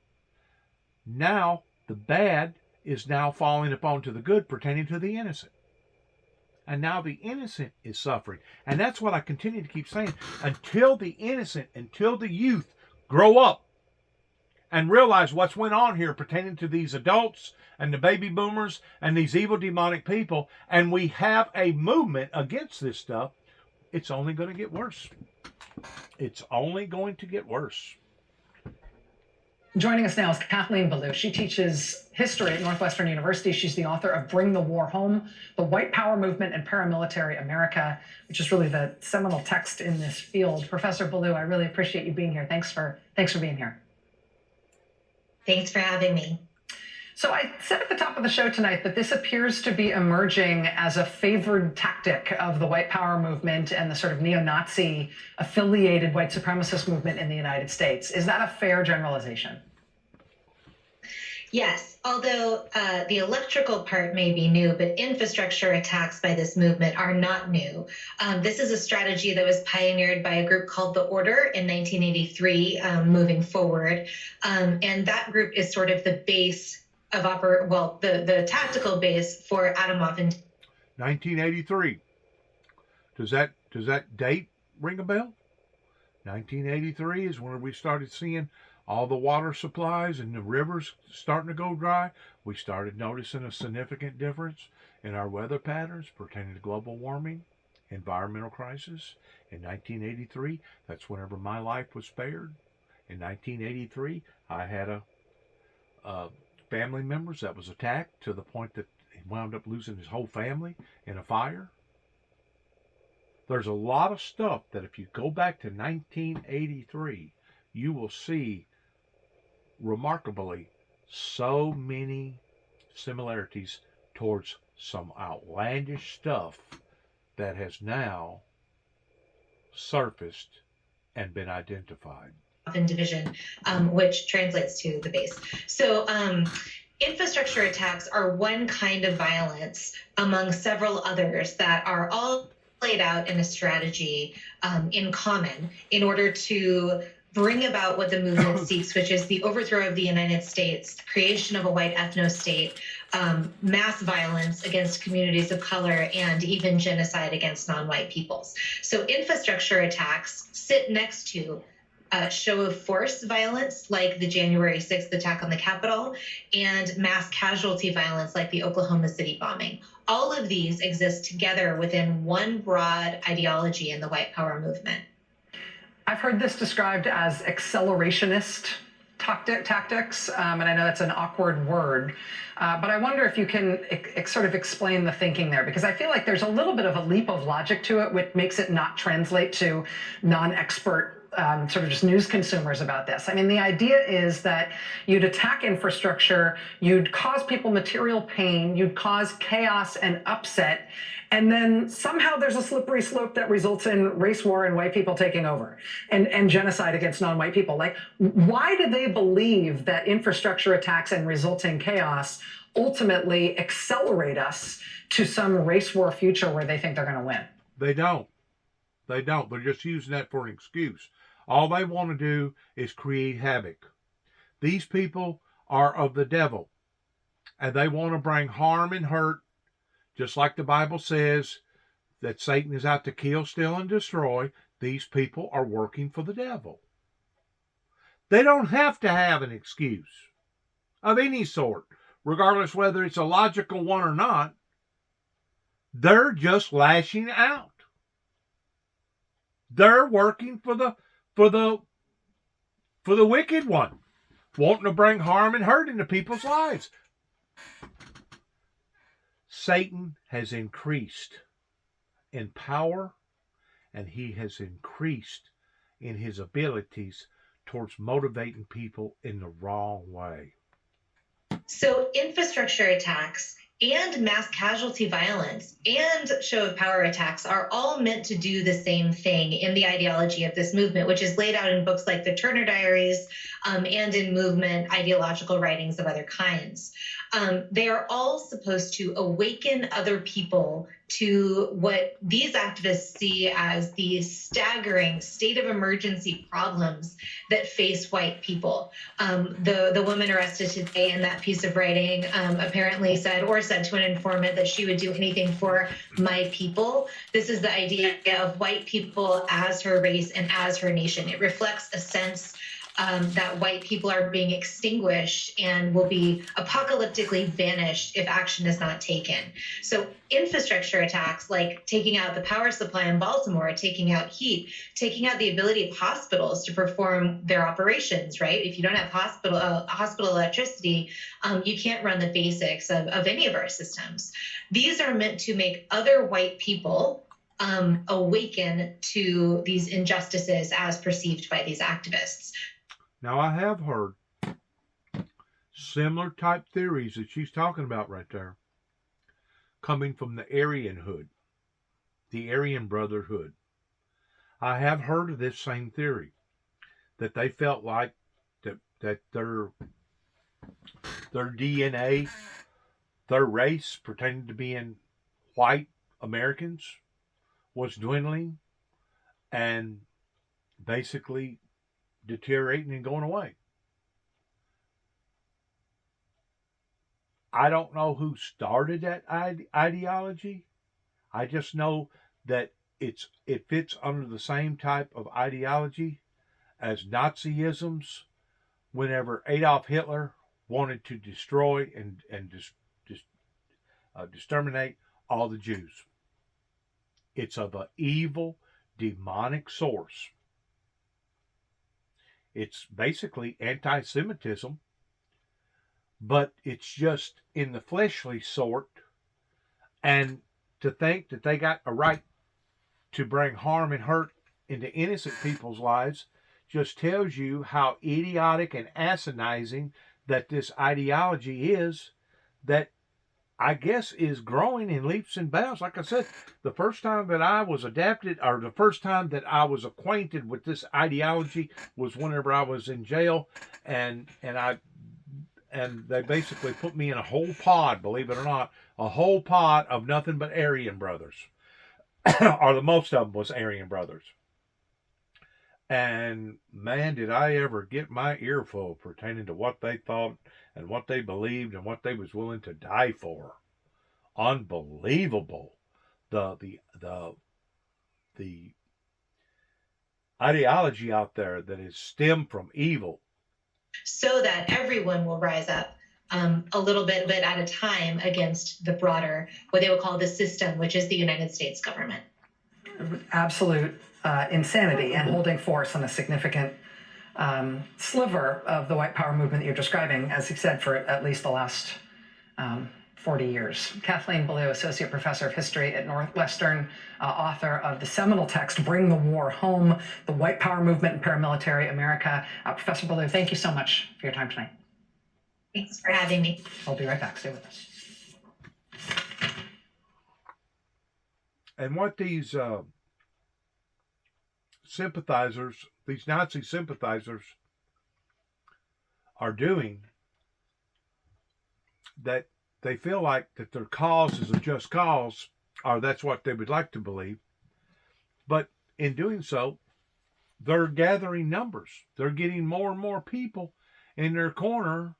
now the bad is now falling upon to the good pertaining to the innocent. And now the innocent is suffering. And that's what I continue to keep saying. Until the innocent, until the youth grow up and realize what's went on here pertaining to these adults and the baby boomers and these evil demonic people, and we have a movement against this stuff, it's only going to get worse. It's only going to get worse. Joining us now is Kathleen Belew. She teaches history at Northwestern University. She's the author of Bring the War Home, The White Power Movement and Paramilitary America, which is really the seminal text in this field. Professor Belew, I really appreciate you being here. Thanks for being here. Thanks for having me. So I said at the top of the show tonight that this appears to be emerging as a favored tactic of the white power movement and the sort of neo-Nazi affiliated white supremacist movement in the United States. Is that a fair generalization? Yes, although the electrical part may be new, but infrastructure attacks by this movement are not new. This is a strategy that was pioneered by a group called The Order in 1983, moving forward. And that group is sort of the base of the tactical base for Adamov and 1983. Does that date ring a bell? 1983 is when we started seeing all the water supplies and the rivers starting to go dry. We started noticing a significant difference in our weather patterns pertaining to global warming, environmental crisis. In 1983, that's whenever my life was spared. In 1983, I had a family members that was attacked to the point that he wound up losing his whole family in a fire. There's a lot of stuff that if you go back to 1983, you will see remarkably so many similarities towards some outlandish stuff that has now surfaced and been identified. Division, which translates to the base. So infrastructure attacks are one kind of violence among several others that are all played out in a strategy in common in order to bring about what the movement seeks, which is the overthrow of the United States, the creation of a white ethno-state, mass violence against communities of color, and even genocide against non-white peoples. So infrastructure attacks sit next to show of force violence like the January 6th attack on the Capitol and mass casualty violence like the Oklahoma City bombing. All of these exist together within one broad ideology in the white power movement. I've heard this described as accelerationist tactics, and I know that's an awkward word, but I wonder if you can sort of explain the thinking there, because I feel like there's a little bit of a leap of logic to it, which makes it not translate to non-expert sort of just news consumers about this. I mean, the idea is that you'd attack infrastructure, you'd cause people material pain, you'd cause chaos and upset, and then somehow there's a slippery slope that results in race war and white people taking over and genocide against non-white people. Like, why do they believe that infrastructure attacks and resulting chaos ultimately accelerate us to some race war future where they think they're going to win? They don't. They're just using that for an excuse. All they want to do is create havoc. These people are of the devil, and they want to bring harm and hurt, just like the Bible says that Satan is out to kill, steal, and destroy. These people are working for the devil. They don't have to have an excuse of any sort, regardless whether it's a logical one or not. They're just lashing out. They're working for the wicked one, wanting to bring harm and hurt into people's lives. Satan has increased in power, and he has increased in his abilities towards motivating people in the wrong way. So, infrastructure attacks and mass casualty violence and show of power attacks are all meant to do the same thing in the ideology of this movement, which is laid out in books like the Turner Diaries and in movement ideological writings of other kinds. They are all supposed to awaken other people to what these activists see as the staggering state of emergency problems that face white people. The woman arrested today in that piece of writing apparently said to an informant that she would do anything for my people. This is the idea of white people as her race and as her nation. It reflects a sense that white people are being extinguished and will be apocalyptically vanished if action is not taken. So infrastructure attacks like taking out the power supply in Baltimore, taking out heat, taking out the ability of hospitals to perform their operations, right? If you don't have hospital electricity, you can't run the basics of any of our systems. These are meant to make other white people awaken to these injustices as perceived by these activists. Now, I have heard similar type theories that she's talking about right there coming from the Aryanhood, the Aryan Brotherhood. I have heard of this same theory, that they felt like that their DNA, their race pertaining to being white Americans was dwindling and basically deteriorating and going away. I don't know who started that ideology. I just know that it fits under the same type of ideology as Nazism's whenever Adolf Hitler wanted to destroy and exterminate all the Jews. It's of an evil, demonic source. It's basically anti-Semitism, but it's just in the fleshly sort. And to think that they got a right to bring harm and hurt into innocent people's lives just tells you how idiotic and asinizing that this ideology is, that I guess is growing in leaps and bounds. Like I said, the first time that I was adapted, or the first time that I was acquainted with this ideology was whenever I was in jail, and they basically put me in a whole pod, believe it or not, a whole pod of nothing but Aryan brothers, or the most of them was Aryan brothers. And man, did I ever get my earful pertaining to what they thought and what they believed and what they was willing to die for. Unbelievable. The ideology out there that is stemmed from evil. So that everyone will rise up a little bit at a time against the broader, what they would call the system, which is the United States government. Absolute insanity and holding force on a significant sliver of the white power movement that you're describing, as you said, for at least the last 40 years. Kathleen Belew, Associate Professor of History at Northwestern, author of the seminal text, Bring the War Home, The White Power Movement in Paramilitary America. Professor Belew, thank you so much for your time tonight. Thanks for having me. I'll be right back. Stay with us. And what these sympathizers, these Nazi sympathizers, are doing, that they feel like that their cause is a just cause, or that's what they would like to believe. But in doing so, they're gathering numbers. They're getting more and more people in their corner.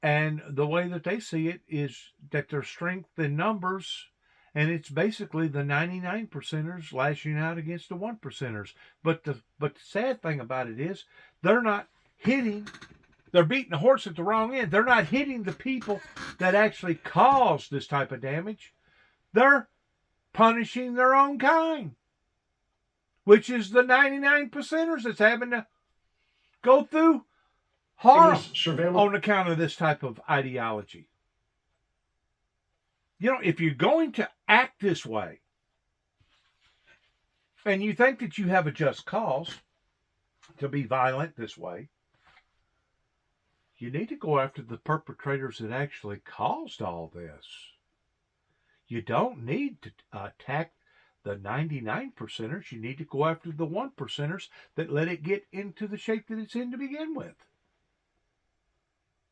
And the way that they see it is that there's strength in numbers, and it's basically the 99%ers lashing out against the 1%ers. But the sad thing about it is they're not hitting. They're beating the horse at the wrong end. They're not hitting the people that actually caused this type of damage. They're punishing their own kind. which is the 99 percenters that's having to go through It harm was surveillance. on account of this type of ideology. You know, if you're going to act this way, and you think that you have a just cause to be violent this way, you need to go after the perpetrators that actually caused all this. You don't need to attack the 99 percenters. You need to go after the 1 percenters that let it get into the shape that it's in to begin with.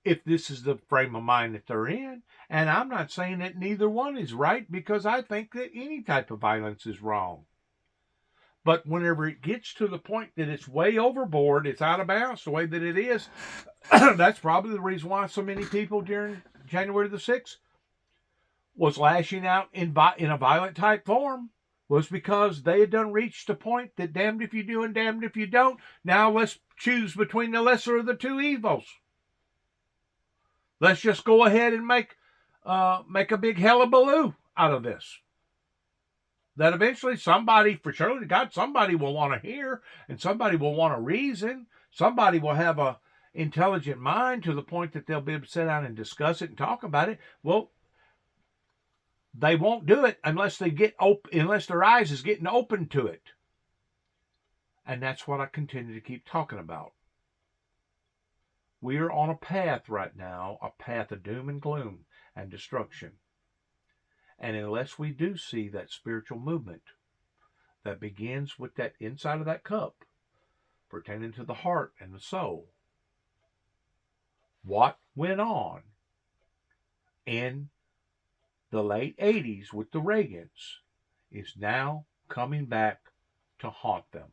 If this is the frame of mind that they're in, and I'm not saying that neither one is right, because I think that any type of violence is wrong. But whenever it gets to the point that it's way overboard, it's out of bounds the way that it is, that's probably the reason why so many people during January the 6th was lashing out in a violent type form, was because they had done reached a point that damned if you do and damned if you don't. Now let's choose between the lesser of the two evils. Let's just go ahead and make a big hullabaloo out of this. That eventually somebody, for surely to God, somebody will want to hear, and somebody will want to reason. Somebody will have a intelligent mind to the point that they'll be able to sit down and discuss it and talk about it. Well, they won't do it unless they get unless their eyes is getting open to it. And that's what I continue to keep talking about. We are on a path right now, a path of doom and gloom and destruction. And unless we do see that spiritual movement that begins with that inside of that cup, pertaining to the heart and the soul, what went on in the late 80s with the Reagans is now coming back to haunt them.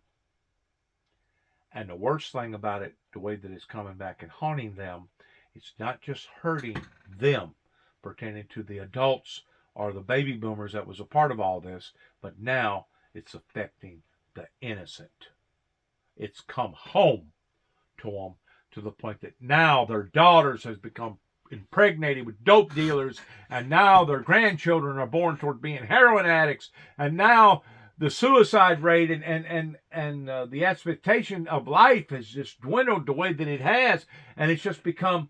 And the worst thing about it, the way that it's coming back and haunting them, it's not just hurting them, pertaining to the adults or the baby boomers that was a part of all this, but now it's affecting the innocent. It's come home to them to the point that now their daughters has become impregnated with dope dealers, and now their grandchildren are born toward being heroin addicts, and now the suicide rate and the expectation of life has just dwindled the way that it has, and it's just become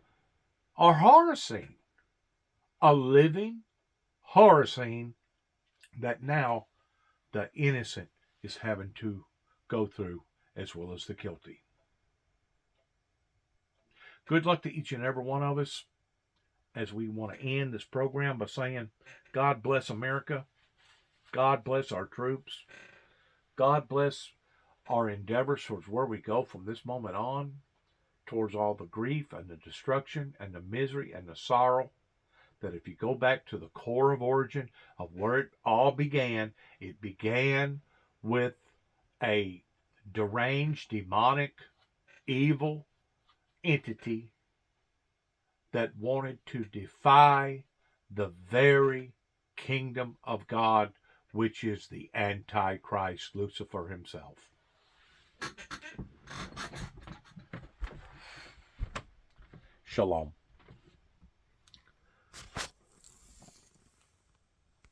a horror scene, a living horror scene that now the innocent is having to go through as well as the guilty. Good luck to each and every one of us as we want to end this program by saying, God bless America. God bless our troops. God bless our endeavors towards where we go from this moment on, towards all the grief and the destruction and the misery and the sorrow. That if you go back to the core of origin of where it all began, it began with a deranged, demonic, evil entity that wanted to defy the very kingdom of God, which is the Antichrist, Lucifer himself. Shalom.